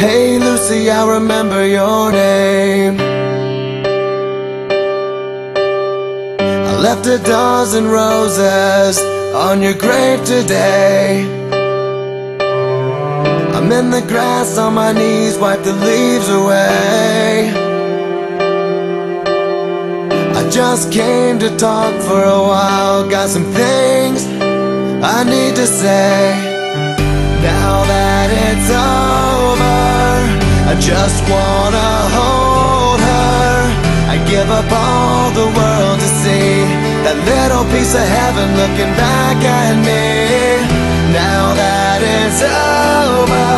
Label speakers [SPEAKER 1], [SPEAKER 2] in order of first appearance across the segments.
[SPEAKER 1] Hey Lucy, I remember your name. I left a dozen roses on your grave today. I'm in the grass on my knees, wipe the leaves away. I just came to talk for a while, got some things I need to say. Now that it's over, I just wanna hold her. I give up all the world to see that little piece of heaven looking back at me. Now that it's over,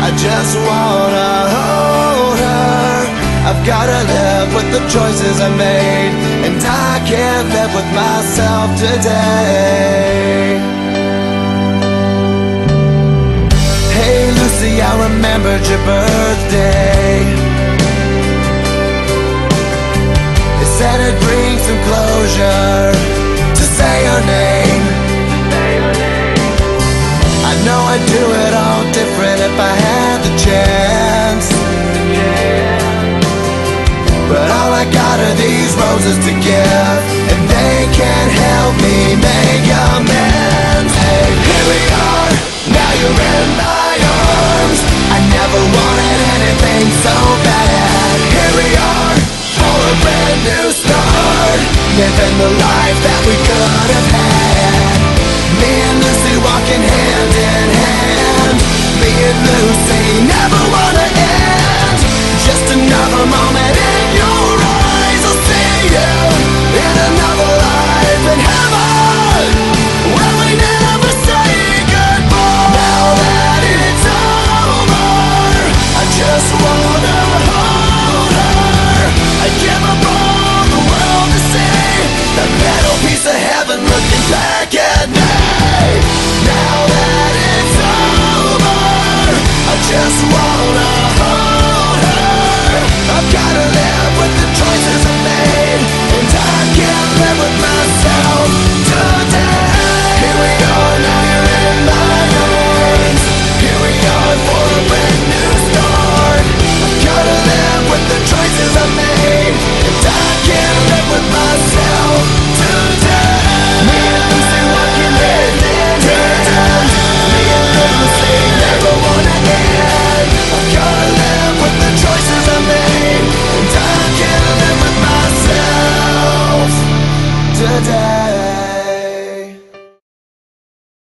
[SPEAKER 1] I just wanna hold her. I've gotta live with the choices I made, and I can't live with myself today. Hey Lucy, I remembered your birthday. They said it'd bring some closure to say your name. I know I'd do it all different if I had the chance, but all I got are these roses to give, and they can't help me make amends.